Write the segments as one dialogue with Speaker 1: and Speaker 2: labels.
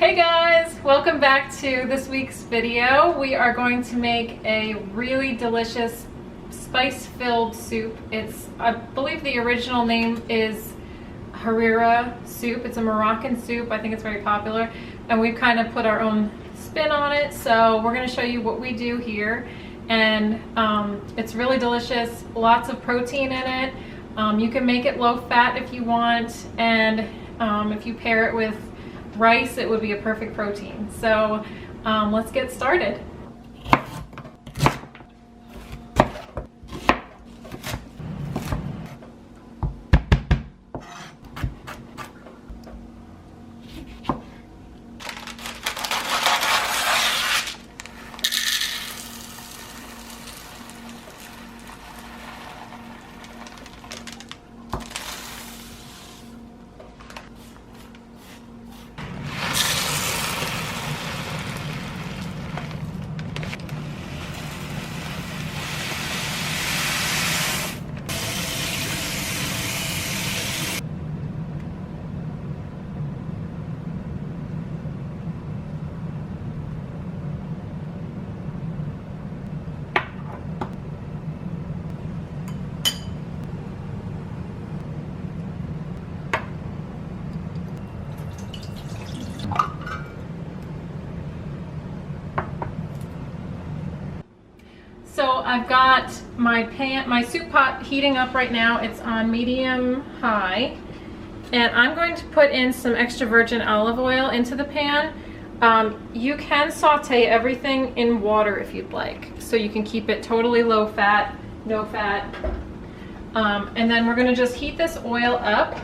Speaker 1: Hey guys, welcome back to this week's video. We are going to make a really delicious spice-filled soup. I believe the original name is Harira soup. It's a Moroccan soup. I think it's very popular, and we've kind of put our own spin on it. So we're going to show you what we do here, and it's really delicious. Lots of protein in it. You can make it low fat if you want, and if you pair it with rice, it would be a perfect protein. So let's get started. So I've got my soup pot heating up right now. It's on medium high, and I'm going to put in some extra virgin olive oil into the pan. You can saute everything in water if you'd like, so you can keep it totally low fat, no fat. And then we're going to just heat this oil up.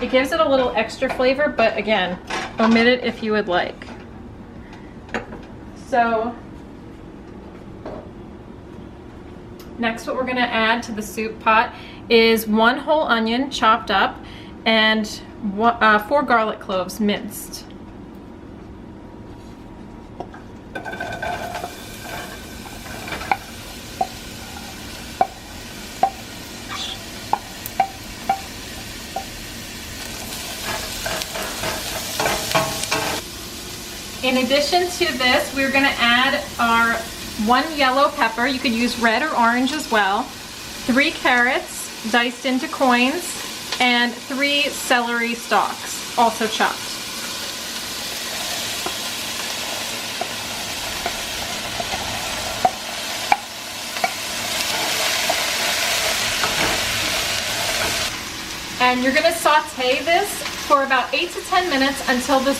Speaker 1: It gives it a little extra flavor, but again, omit it if you would like. So next, what we're going to add to the soup pot is 1 whole onion chopped up and 4 garlic cloves minced. In addition to this, we're going to add our 1 yellow pepper. You could use red or orange as well, 3 carrots diced into coins, and 3 celery stalks, also chopped. And you're going to saute this for about 8 to 10 minutes until the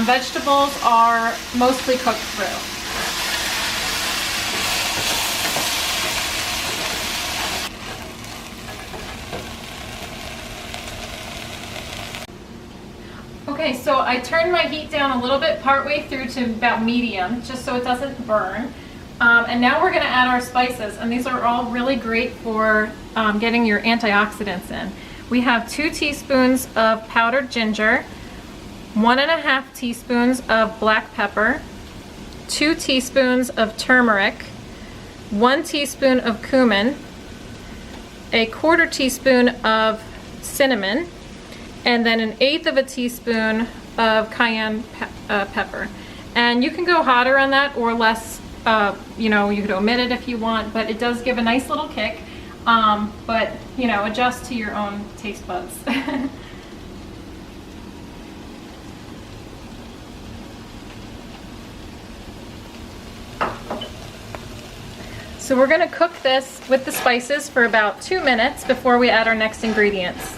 Speaker 1: vegetables are mostly cooked through. Okay, so I turned my heat down a little bit partway through to about medium, just so it doesn't burn. And now we're going to add our spices, and these are all really great for getting your antioxidants in. We have 2 teaspoons of powdered ginger, 1.5 teaspoons of black pepper, 2 teaspoons of turmeric, 1 teaspoon of cumin, 1/4 teaspoon of cinnamon, and then 1/8 teaspoon of cayenne pepper. And you can go hotter on that or less. You could omit it if you want, but it does give a nice little kick. But adjust to your own taste buds. So we're going to cook this with the spices for about 2 minutes before we add our next ingredients.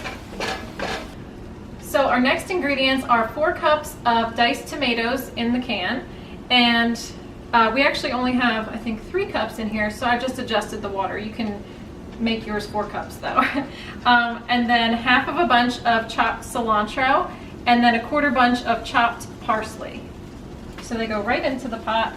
Speaker 1: So our next ingredients are 4 cups of diced tomatoes in the can, and we actually only have, I think, 3 cups in here, so I just adjusted the water. You can make yours 4 cups though. And then half of a bunch of chopped cilantro, and then 1/4 bunch of chopped parsley. So they go right into the pot.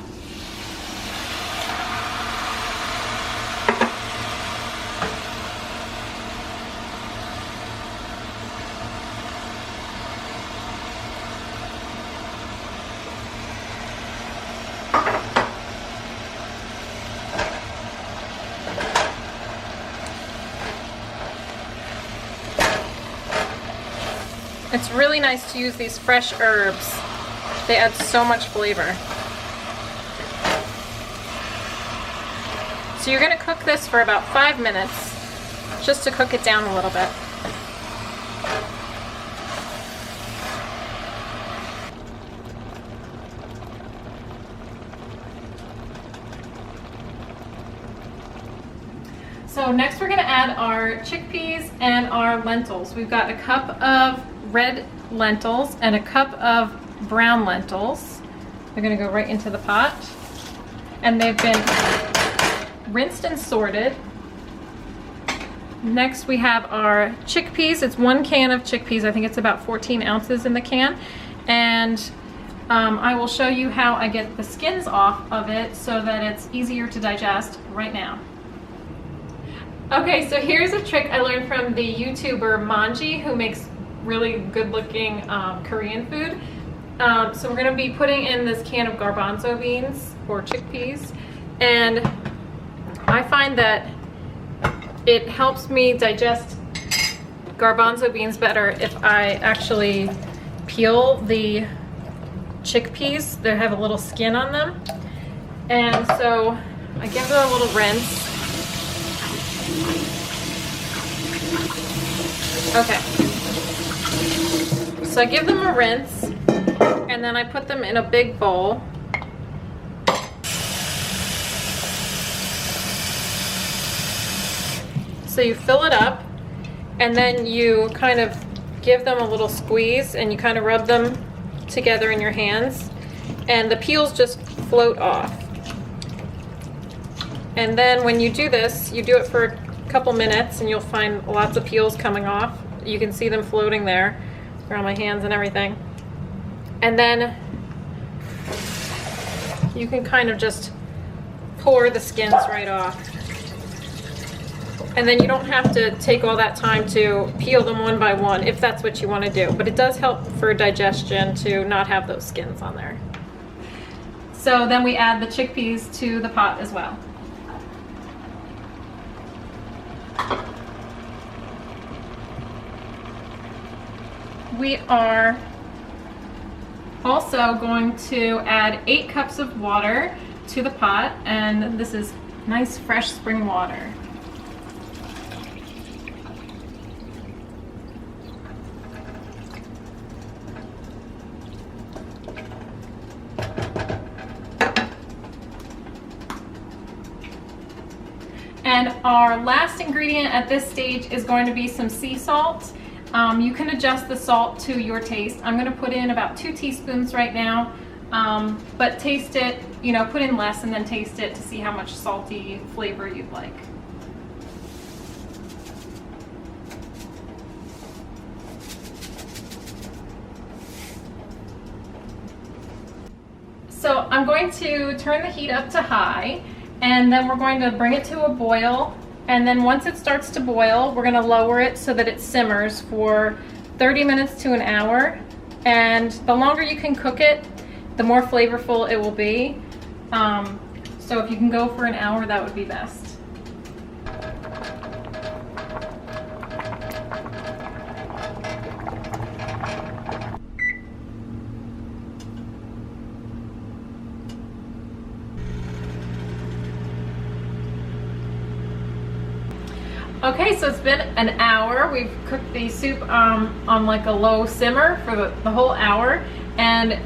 Speaker 1: It's really nice to use these fresh herbs. They add so much flavor. So you're going to cook this for about 5 minutes, just to cook it down a little bit. So next we're going to add our chickpeas and our lentils. We've got a cup of red lentils and a cup of brown lentils. They're going to go right into the pot. And they've been rinsed and sorted. Next we have our chickpeas. It's 1 can of chickpeas. I think it's about 14 ounces in the can. And I will show you how I get the skins off of it so that it's easier to digest right now. Okay, so here's a trick I learned from the YouTuber Manji, who makes really good looking Korean food. So we're going to be putting in this can of garbanzo beans or chickpeas, and I find that it helps me digest garbanzo beans better if I actually peel the chickpeas. They have a little skin on them, and so I give them a little rinse. Okay, so I give them a rinse, and then I put them in a big bowl. So you fill it up, and then you kind of give them a little squeeze, and you kind of rub them together in your hands, and the peels just float off. And then when you do this, you do it for a couple minutes, and you'll find lots of peels coming off. You can see them floating there around my hands and everything. And then you can kind of just pour the skins right off. And then you don't have to take all that time to peel them one by one if that's what you want to do. But it does help for digestion to not have those skins on there. So then we add the chickpeas to the pot as well. We are also going to add 8 cups of water to the pot, and this is nice fresh spring water. And our last ingredient at this stage is going to be some sea salt. You can adjust the salt to your taste. I'm going to put in about 2 teaspoons right now, but taste it, you know, put in less and then taste it to see how much salty flavor you'd like. So I'm going to turn the heat up to high, and then we're going to bring it to a boil. And then once it starts to boil, we're gonna lower it so that it simmers for 30 minutes to an hour. And the longer you can cook it, the more flavorful it will be. So if you can go for an hour, that would be best. Okay, so it's been an hour. We've cooked the soup on like a low simmer for the whole hour, and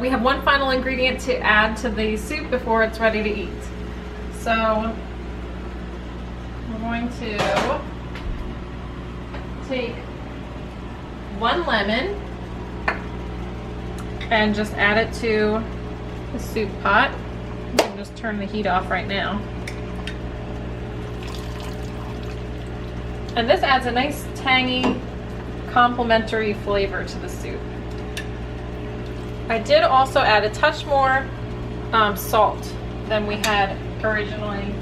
Speaker 1: we have one final ingredient to add to the soup before it's ready to eat. So we're going to take 1 lemon and just add it to the soup pot. You can just turn the heat off right now. And this adds a nice tangy, complementary flavor to the soup. I did also add a touch more salt than we had originally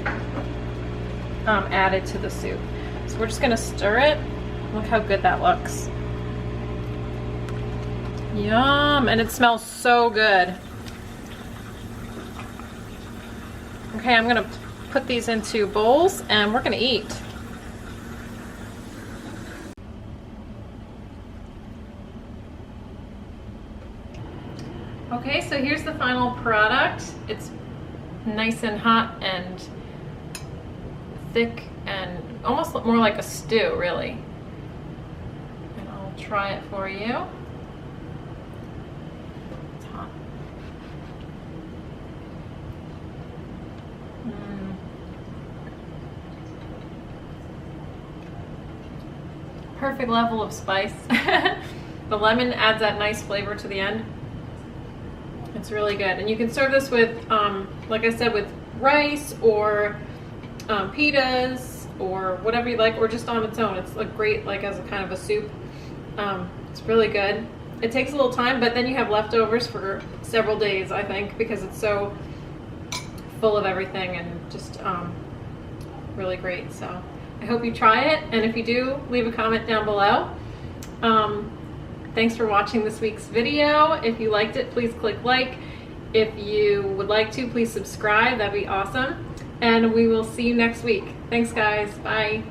Speaker 1: added to the soup. So we're just gonna stir it. Look how good that looks. Yum, and it smells so good. Okay, I'm gonna put these into bowls and we're gonna eat. Okay, so here's the final product. It's nice and hot and thick and almost more like a stew, really. And I'll try it for you. It's hot. Perfect level of spice. The lemon adds that nice flavor to the end. It's really good. And you can serve this with, like I said, with rice or pitas or whatever you like, or just on its own. It's like great, like as a kind of a soup. It's really good. It takes a little time, but then you have leftovers for several days, I think, because it's so full of everything and just really great. So I hope you try it, and if you do, leave a comment down below. Thanks for watching this week's video. If you liked it, please click like. If you would like to, please subscribe. That'd be awesome. And we will see you next week. Thanks, guys. Bye.